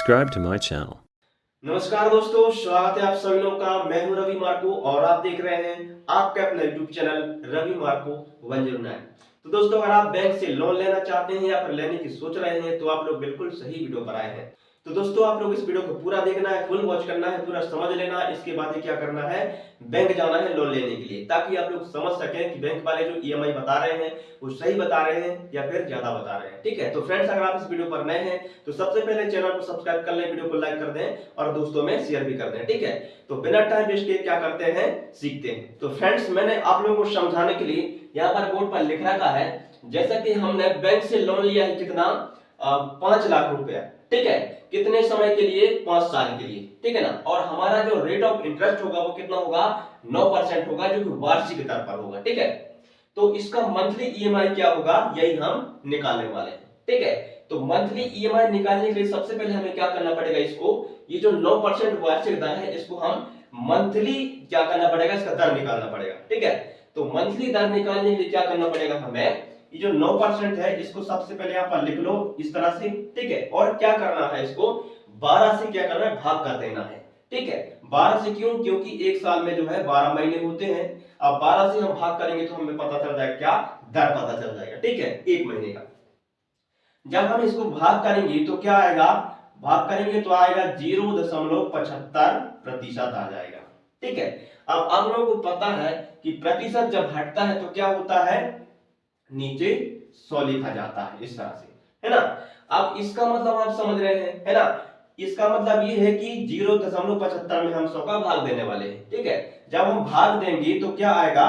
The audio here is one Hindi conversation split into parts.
subscribe to my channel. नमस्कार दोस्तों, स्वागत है आप सभी लोगों का। मैं हूं रवि मार्को और आप देख रहे हैं आपका अपना यूट्यूब चैनल रवि मार्को 109। तो दोस्तों, अगर आप बैंक से लोन लेना चाहते हैं या फिर लेने की सोच रहे हैं तो आप लोग बिल्कुल सही वीडियो पर आए हैं। तो दोस्तों, आप लोग इस वीडियो को पूरा देखना है, फुल वॉच करना है, पूरा समझ लेना है। इसके बाद क्या करना है, बैंक जाना है लोन लेने के लिए, ताकि आप लोग समझ सकें कि बैंक वाले जो ईएमआई बता रहे हैं वो सही बता रहे हैं या फिर ज्यादा बता रहे हैं। ठीक है, तो फ्रेंड्स, अगर आप इस वीडियो पर नए हैं तो सबसे पहले चैनल को सब्सक्राइब कर लें, वीडियो को लाइक कर दें और दोस्तों में शेयर भी कर दें। ठीक है, तो बिना टाइम वेस्ट किए क्या करते हैं, सीखते हैं। तो फ्रेंड्स, मैंने आप लोगों को समझाने के लिए यहाँ पर बोर्ड पर लिख रखा है, जैसा कि हमने बैंक से लोन लिया है कितना, 5 लाख रुपया। ठीक है, कितने समय के लिए, 5 साल के लिए। ठीक है ना, और हमारा जो रेट ऑफ इंटरेस्ट होगा वो कितना होगा, 9% होगा, जो कि वार्षिक दर पर होगा। ठीक है, तो इसका मंथली ईएमआई क्या होगा, यही हम निकालने वाले हैं। ठीक है, तो मंथली ईएमआई निकालने के लिए सबसे पहले हमें क्या करना पड़ेगा, इसको, ये जो 9% वार्षिक दर है, इसको हम मंथली क्या करना पड़ेगा, इसका दर निकालना पड़ेगा। ठीक है, तो मंथली दर निकालने के लिए क्या करना पड़ेगा हमें, ये जो 9% है इसको सबसे पहले यहां पर लिख लो इस तरह से। ठीक है, और क्या करना है, इसको 12 से क्या करना है, भाग कर देना है। ठीक है, 12 से क्यों, क्योंकि एक साल में जो है 12 महीने होते हैं। अब 12 से हम भाग करेंगे तो हमें पता चल जाएगा क्या, दर पता चल जाएगा। ठीक है, एक महीने का जब हम इसको भाग करेंगे तो क्या आएगा, भाग करेंगे तो आएगा 0.75% आ जाएगा। ठीक है, अब आप लोगों को पता है कि प्रतिशत जब हटता है तो क्या होता है, नीचे 100 लिखा जाता है, इस तरह से, है ना। अब इसका मतलब आप समझ रहे हैं, है ना। इसका मतलब ये है कि 0.75 में हम 100 का भाग देने वाले हैं। ठीक है, जब हम भाग देंगे तो क्या आएगा,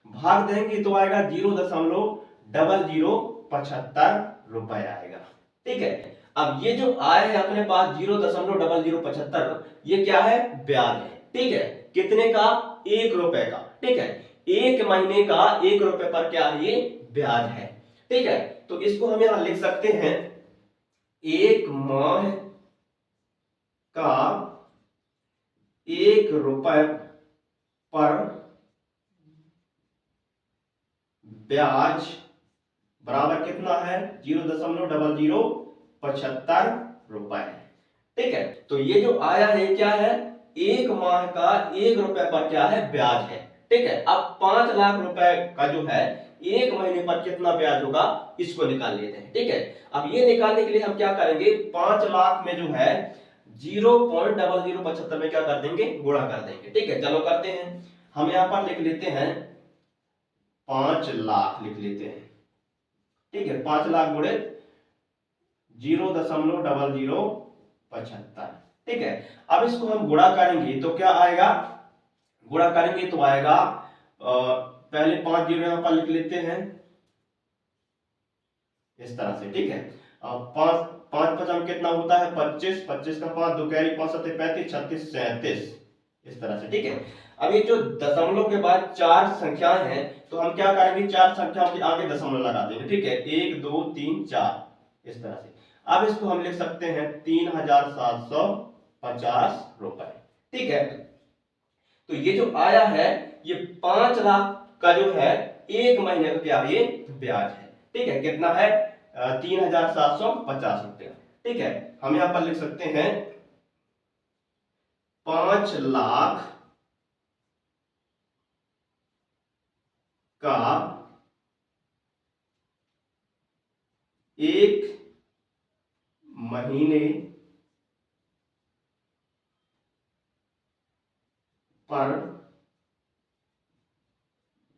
भाग देंगे तो आएगा 0.0075 रुपए आएगा। ठीक है, अब ये जो आए है अपने पास 0.0075, ये क्या है, ब्याज है। ठीक है, कितने का, 1 रुपए का। ठीक है, एक महीने का 1 रुपए पर क्या है, ये ब्याज है। ठीक है, तो इसको हम यहां लिख सकते हैं, एक माह का 1 रुपए पर ब्याज बराबर कितना है, 0.0075 रुपए। ठीक है, तो ये जो आया है क्या है, एक माह का 1 रुपए पर क्या है, ब्याज है। ठीक है, अब 5 लाख रुपए का जो है एक महीने पर कितना ब्याज होगा, इसको निकाल लेते हैं। ठीक है, अब ये निकालने के लिए हम क्या करेंगे, 5 लाख में जो है 0.0075 में क्या कर देंगे, गुणा कर देंगे। ठीक है, चलो करते हैं। हम यहां पर लिख लेते हैं 5 लाख लिख लेते हैं। ठीक है, 5 लाख गुणे 0.0075। ठीक है, अब इसको हम गुणा करेंगे तो क्या आएगा, गुणा करेंगे तो आएगा, पहले 5 जीरो यहां पर लिख लेते हैं इस तरह से। ठीक है, अब 5 5 पचम कितना होता है, 25, 25 का 5, 2 कैरी 5 सत्ते 35, 36 37, इस तरह से। ठीक है, अब ये जो दशमलव के बाद 4 संख्याएं हैं तो हम क्या करेंगे, 4 संख्याओं के आगे दशमलव लगा देंगे। ठीक है, 1 2 3 4 इस तरह से। अब इसको हम लिख सकते हैं 3750 रुपए। ठीक है, तो ये जो आया है, ये 5 लाख का जो है एक महीने का क्या है, ये ब्याज है। ठीक है, कितना है, 3750 रुपया। ठीक है, हम यहां पर लिख सकते हैं 5 लाख का एक महीने पर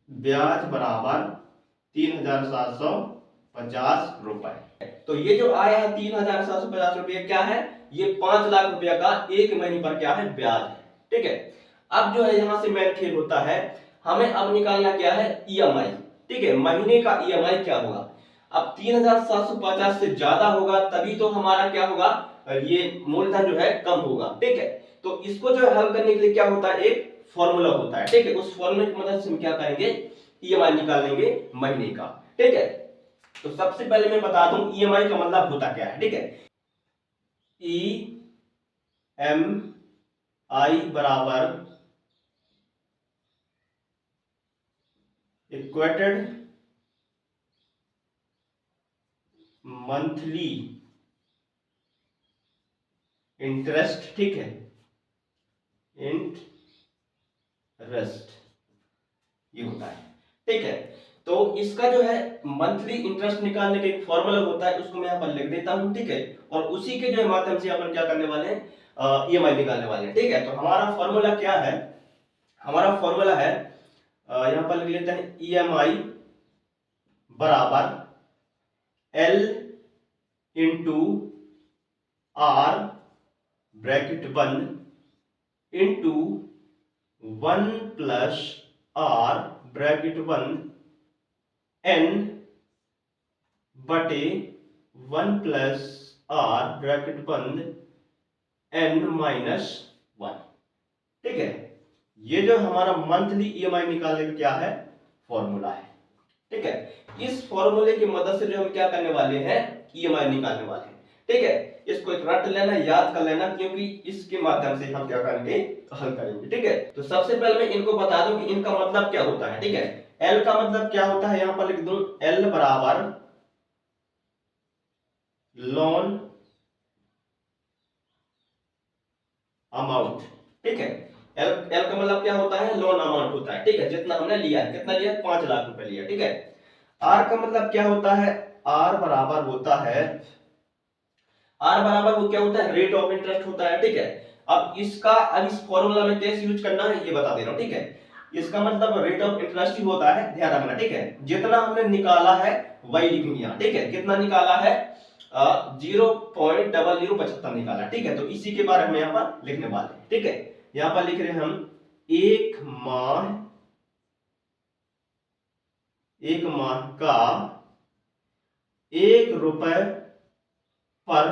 ब्याज बराबर 3750 रुपए। तो ये जो आया है 3750 रुपये क्या है, ये 5 लाख रुपया का एक महीने पर क्या है, ब्याज है। ठीक है, अब जो है यहां से मेन खेल होता है, हमें अब निकालना क्या है, ईएमआई। ठीक है, महीने का ईएमआई क्या होगा। अब 3750 से ज्यादा होगा तभी तो हमारा क्या होगा, ये मूलधन जो है कम होगा। ठीक है, तो इसको जो है हल करने के लिए क्या होता है, एक फॉर्मूला होता है। ठीक है, उस फॉर्मूले की मदद से हम क्या करेंगे, ईएमआई निकाल लेंगे महीने का। ठीक है, तो सबसे पहले मैं बता दूं ईएमआई का मतलब होता क्या है। ठीक है, ई एम आई बराबर इक्वेटेड मंथली इंटरेस्ट, ठीक है, इंटरेस्ट ये होता है, ठीक है। तो इसका जो है मंथली इंटरेस्ट निकालने का एक फॉर्मूला होता है, उसको मैं यहाँ पर लिख देता हूँ, ठीक है। और उसी के जो है माध्यम से अपन क्या करने वाले हैं, ईएमआई निकालने वाले हैं, ठीक है। तो हमारा फॉर्मूला क्या है, हमारा फॉर्मूला है यहाँ पर लिख लेते हैं ईएमआई बराबर एल इंटू आर ब्रैकेट बंद इंटू 1 प्लस आर ब्रैकेट बंद एन बटे 1 प्लस आर ब्रैकेट बंद एन माइनस 1, ठीक है। ये जो हमारा मंथली ईएमआई निकालने का क्या है, फॉर्मूला है, ठीक है। इस फॉर्मूले की मदद से जो हम क्या करने वाले हैं, ईएमआई निकालने वाले हैं, ठीक है। इसको एक रट लेना, याद कर लेना, क्योंकि इसके माध्यम से हम क्या करेंगे, हल करेंगे, ठीक है। तो सबसे पहले मैं इनको बता दूं कि इनका मतलब क्या होता है, ठीक है। एल का मतलब क्या होता है, यहां पर लिख दूं एल बराबर लोन अमाउंट, ठीक है। एल का मतलब क्या होता है, लोन अमाउंट होता है, ठीक है। जितना हमने लिया है, कितना लिया, 5 लाख रुपए लिया, ठीक है। आर का मतलब क्या होता है, आर बराबर होता है, आर बराबर वो क्या होता है, रेट ऑफ इंटरेस्ट होता है, ठीक है। अब इस फॉर्मूला में कैसे यूज करना है ये बता दे रहा हूं, ठीक है। इसका मतलब रेट ऑफ इंटरेस्ट ही होता है, ध्यान रखना, ठीक है। जितना हमने निकाला है वही लिखेंगे यहाँ, ठीक है। कितना निकाला है, 0.0075 निकाला, ठीक है। तो इसी के बारे में यहाँ पर लिखने वाले हैं, ठीक है। यहाँ पर लिख रहे हैं हम एक माह का 1 रुपए पर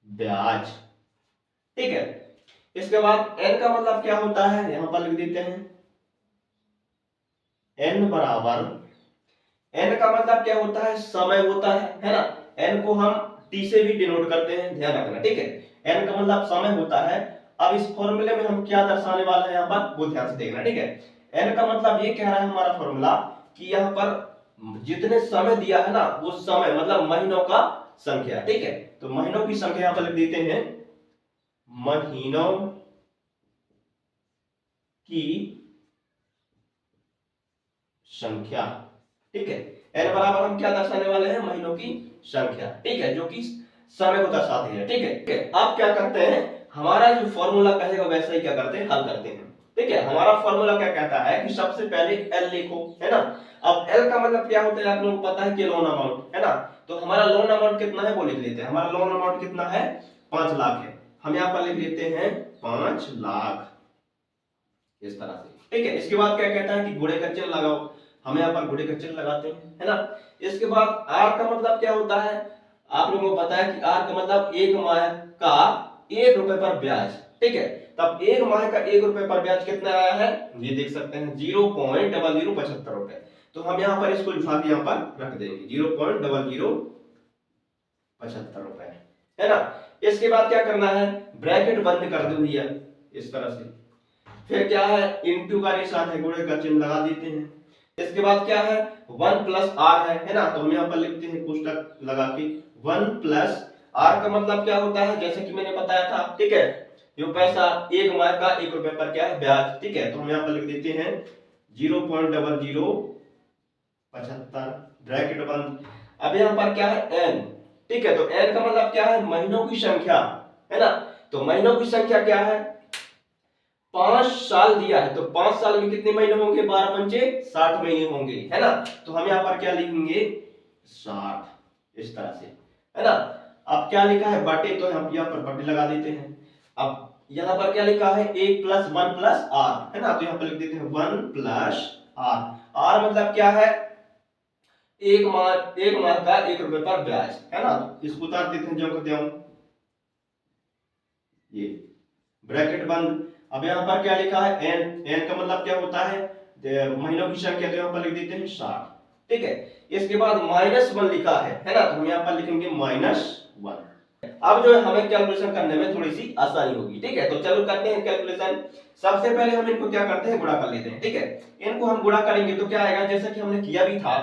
ब्याज, ठीक है। इसके बाद एन का मतलब क्या होता है, यहां पर लिख देते हैं एन बराबर, एन का मतलब क्या होता है, समय होता है ना। एन को हम टी से भी डिनोट करते हैं, ध्यान रखना, ठीक है। एन का मतलब समय होता है। अब इस फॉर्मूले में हम क्या दर्शाने वाला है यहाँ पर, वो ध्यान से देखना, ठीक है। एन का मतलब ये कह रहा है हमारा फॉर्मूला कि यहाँ पर जितने समय दिया है ना, वो समय मतलब महीनों का संख्या, ठीक है। तो महीनों की संख्या यहां पर लिख देते हैं महीनों की संख्या, ठीक है। एन बराबर हम क्या दर्शाने वाले हैं, महीनों की संख्या, ठीक है, जो कि समय को दर्शाती है, ठीक है, ठीक है। आप क्या करते हैं, हमारा जो फॉर्मूला कहेगा वैसा ही क्या करते हैं, हल करते हैं, ठीक है। हमारा फॉर्मूला क्या कहता है कि सबसे पहले एल लिखो, है ना। अब एल का मतलब क्या होता है, आप लोगों को पता है कि लोन अमाउंट, है ना। तो हमारा लोन अमाउंट कितना है वो लिख लेते हैं। हमारा लोन अमाउंट कितना है, 5 लाख है। हम यहाँ पर लिख लेते हैं 5 लाख, इस तरह से, ठीक है। इसके बाद क्या कहता है कि घोड़े का चिन्ह लगाओ, हम यहाँ पर घोड़े का चिन्ह लगाते हैं, है ना। इसके बाद आर का मतलब क्या होता है, आप लोगों को पता है कि आर का मतलब 1 माह का 1 रुपए पर ब्याज, ठीक है। तब 1 माह का 1 रुपए पर ब्याज कितना आया है, ये देख सकते हैं 0.0075 रुपए। तो हम यहाँ पर इसको उठा के यहाँ पर रख देंगे 0.0075 रुपए, है ना। इसके बाद क्या करना है, ब्रैकेट बंद कर दो भैया, इस तरह से। फिर क्या है, इनटू का निशान है, घोड़े का चिन्ह लगा देते हैं। इसके बाद क्या है, 1 प्लस आर है ना। तो हम यहाँ पर लिखते हैं कोष्टक लगा के 1 प्लस आर का मतलब क्या होता है, जैसे कि मैंने बताया था, ठीक है। जो पैसा 1 माह का 1 रुपए पर क्या है, ब्याज, ठीक है। तो हम यहाँ पर लिख देते हैं 0.0075 ब्रैकेट बंद। अब यहाँ पर क्या है, एन, ठीक है। तो एन का मतलब क्या है, महीनों की संख्या, है ना। तो महीनों की संख्या क्या है, 5 साल दिया है, तो 5 साल में कितने महीने होंगे, 12 पंचे 60 महीने होंगे, है ना। तो हम यहाँ पर क्या लिखेंगे 60, इस तरह से, है ना। अब क्या लिखा है, बटे, तो हम यहाँ पर बटे लगा देते हैं। अब यहाँ पर क्या लिखा है, 1 प्लस 1 प्लस आर, है ना। तो यहाँ पर लिख देते हैं 1 प्लस आर। आर मतलब क्या है, 1 माह का 1 रुपए पर ब्याज, है ना। इसको उतार देते हैं, जो करते हैं ये ब्रैकेट बंद। अब यहाँ पर क्या लिखा है, एन, एन का मतलब क्या होता है, महीनों की संख्या, तो यहाँ पर लिख देते हैं 60, ठीक है। इसके बाद -1 लिखा है ना। तो हम यहाँ पर लिखेंगे -1। अब जो है हमें कैलकुलेशन करने में थोड़ी सी आसानी होगी, ठीक है। तो चलो करते हैं कैलकुलेशन। सबसे पहले हम इनको क्या करते हैं, गुणा कर लेते हैं, ठीक है। इनको हम गुणा करेंगे तो क्या आएगा, जैसा कि हमने किया भी था,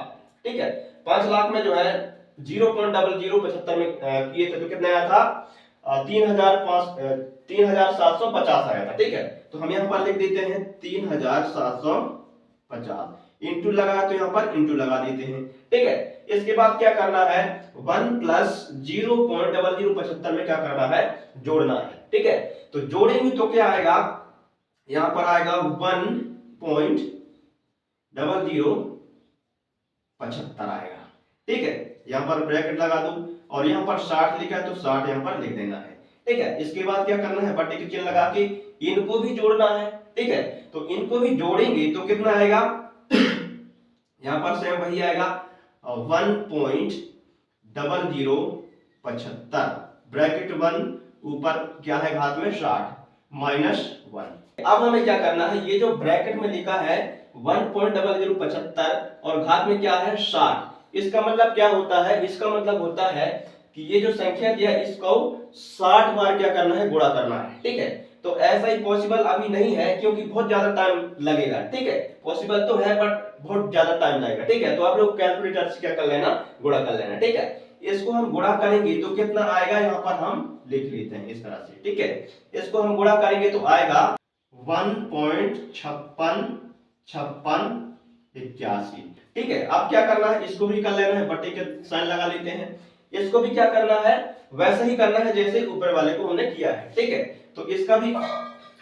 ठीक है। 5 लाख में जो है 0.0075 में किए थे, तो कितना आया था, 3750 आया था। ठीक है, तो हम यहाँ पर लिख देते हैं 3750, इंटू लगा तो यहाँ पर इंटू लगा देते हैं। ठीक है, इसके बाद क्या करना है, 1 प्लस 0.0075 में क्या करना है, जोड़ना है। ठीक है, तो जोड़ेंगे तो क्या आएगा, यहाँ पर आएगा 1.0075 आएगा। ठीक है, यहाँ पर ब्रैकेट लगा दो और यहाँ पर 60 लिखा है तो 60 यहाँ पर लिख देना है। ठीक है, इसके बाद क्या करना है, बटे के चिन्ह लगा के इनको भी जोड़ना है। ठीक है, तो इनको भी जोड़ेंगे तो कितना आएगा, यहाँ पर सेम वही आएगा 1.0075, ब्रैकेट 1 ऊपर क्या है घात में 60 -1। अब हमें क्या करना है, ये जो ब्रैकेट में लिखा है 1.0075 और घात में क्या है 60, इसका मतलब क्या होता है, इसका मतलब होता है कि ये जो संख्या दिया इसको 60 बार क्या करना है, गुणा करना है। ठीक है, तो ऐसा ही पॉसिबल अभी नहीं है क्योंकि बहुत ज्यादा टाइम लगेगा। ठीक है, पॉसिबल तो है बट बहुत ज्यादा टाइम लगेगा। ठीक है, तो आप लोग कैलकुलेटर से क्या कर लेना, गुणा कर लेना। ठीक है, इसको हम गुणा करेंगे तो कितना आएगा, यहाँ पर हम लिख लेते हैं इस तरह से। ठीक है, इसको हम गुणा करेंगे तो आएगा 1.565681। ठीक है, अब क्या करना है, इसको भी कर लेना है, बटे के साइन लगा लेते हैं। इसको भी क्या करना है, वैसे ही करना है जैसे ऊपर वाले को हमने किया है। ठीक है, तो इसका भी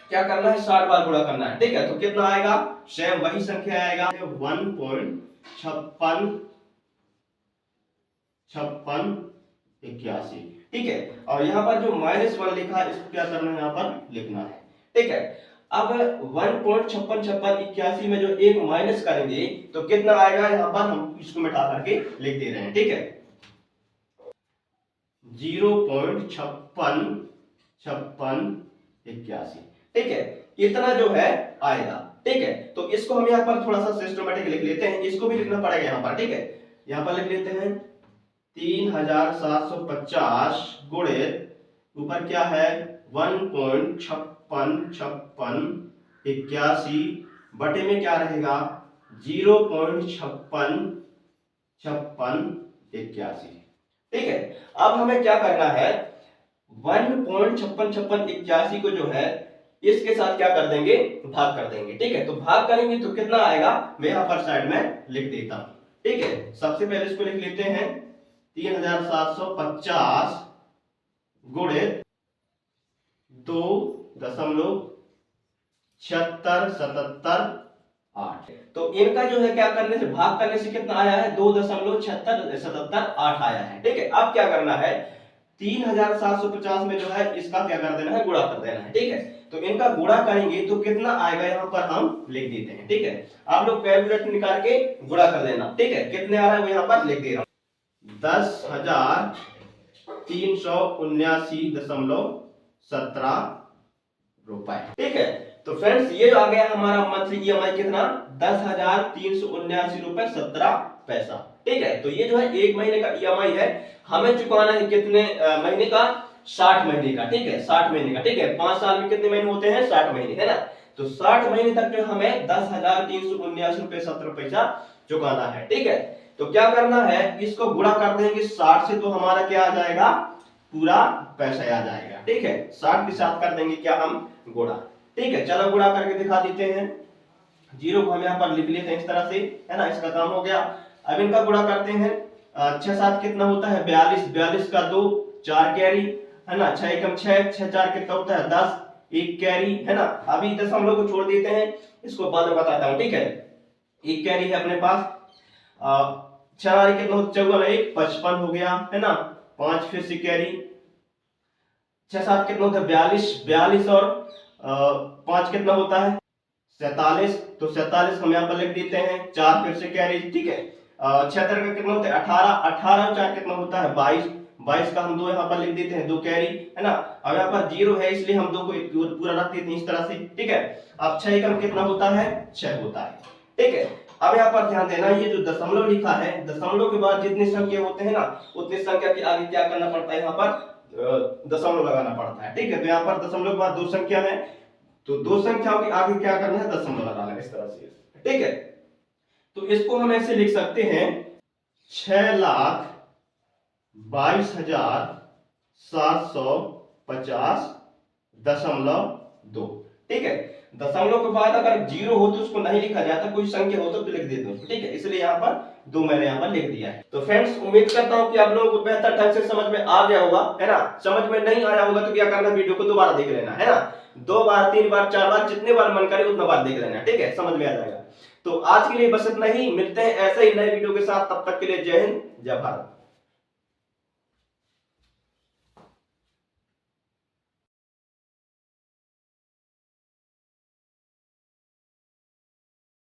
क्या करना है, 60 बार गुणा करना है। ठीक है, तो कितना आएगा, सेम वही संख्या आएगा 1.5681। ठीक है, और यहाँ पर जो -1 लिखा है इसको क्या करना है, यहाँ पर लिखना है। ठीक है, अब 1.565681 में जो एक माइनस करेंगे तो कितना आएगा, यहाँ पर हम इसको मिटा करके लिख दे रहे हैं। ठीक है, 0.565681। ठीक है, इतना जो है आएगा। ठीक है, तो इसको हम यहाँ पर थोड़ा सा सिस्टमेटिक लिख लेते हैं, इसको भी लिखना पड़ेगा यहाँ पर। ठीक है, यहाँ पर लिख लेते हैं 3750 गुणे ऊपर क्या है 1.565681 बटे में क्या रहेगा 0.565681। ठीक है, अब हमें क्या करना है, 1.565681 को जो है इसके साथ क्या कर देंगे, भाग कर देंगे। ठीक है, तो भाग करेंगे तो कितना आएगा, मैं यहाँ पर साइड में लिख देता हूं। ठीक है, सबसे पहले इसको लिख लेते हैं 3750 गुणे 2.7678। तो इनका जो है क्या करने से, भाग करने से कितना आया है, 2.7678 आया है। ठीक है, अब क्या करना है, 3750 में जो है इसका क्या कर देना है, गुणा कर देना है। ठीक है, तो इनका गुणा करेंगे तो कितना आएगा, यहाँ पर हम लिख देते हैं। ठीक है, आप लोग कैलकुलेटर निकाल के गुणा कर लेना। ठीक है, कितने आ रहा है वो यहाँ पर लिख दे रहा हूं, 10,379.17 रुपए। ठीक है, तो फ्रेंड्स ये आ गया हमारा मंथली ईएमआई कितना, 10,379 रुपए 17 पैसा। ठीक है, तो ये जो है एक महीने का ईएमआई है, हमें चुकाना है कितने महीने का, 60 महीने का। ठीक है, 60 महीने का। ठीक है, 5 साल में कितने महीने होते हैं, 60 महीने, है ना। तो 60 महीने तक जो हमें 10,379 रुपए 17 पैसा चुकाना है। ठीक है, तो क्या करना है, इसको गुणा कर देंगे 60 से तो हमारा क्या आ जाएगा, पूरा पैसा आ जाएगा। ठीक है, 60 के साथ कर देंगे क्या हम, गुणा। ठीक है, चलो गुणा करके दिखा देते हैं, जीरो को हम यहाँ पर लिख लेते हैं इस तरह से, है ना, इसका काम हो गया। अब इनका गुणा करते हैं, 6 7 कितना होता है 42, 42 का 2, 4 कैरी, है ना, 6 एकम 6, 6 4 कितना होता है 10, 1 कैरी, है ना। अभी दशमलव को छोड़ देते हैं, इसको बाद में बताता हूँ। ठीक है, 1 कैरी है अपने पास, 4 कितना होता है 54, 1 55 हो गया, है ना, 5 फिर से कैरी, 6 7 कितना होता है 42, 42 और 5 कितना होता है 47, तो 47 हम यहाँ पर लिख देते हैं, 4 फिर से कैरी। ठीक है, 76 का कितना होता है 18, 18 और 4 कितना होता है 22, 22 का हम 2 यहाँ पर लिख देते हैं, 2 कैरी, है ना। अब यहाँ पर 0 है इसलिए हम 2 को पूरा रख देते हैं इस तरह से। ठीक है, अब 6 का कितना होता है 6 होता है। ठीक है, अब यहाँ पर ध्यान देना, ये जो दशमलव लिखा है, दशमलव के बाद जितनी संख्या होते हैं ना, उतनी संख्या के आगे क्या करना पड़ता है, यहाँ पर दशमलव लगाना पड़ता है। ठीक है, तो यहाँ पर दशमलव के बाद 2 संख्या है, तो 2 संख्याओं के आगे क्या करना है, दशमलव लगाना है इस तरह से। ठीक है, तो इसको हम ऐसे लिख सकते हैं 6,22,700 50.2। ठीक है, दशमलव के बाद अगर जीरो हो तो उसको नहीं लिखा जाता, कोई संख्या हो तो लिख देते हैं। ठीक है, इसलिए यहाँ पर 2 मैंने यहाँ पर लिख दिया है। तो फ्रेंड्स उम्मीद करता हूँ कि आप लोगों को बेहतर ढंग से समझ में आ गया होगा, है ना। समझ में नहीं आया होगा तो क्या करना, वीडियो को दोबारा देख लेना, है ना। 2 बार 3 बार 4 बार जितने बार मन करे उतना बार देख लेना। ठीक है, समझ में आ जाएगा। तो आज के लिए बस इतना ही, मिलते हैं ऐसे ही नए वीडियो के साथ, तब तक के लिए जय हिंद जय भारत।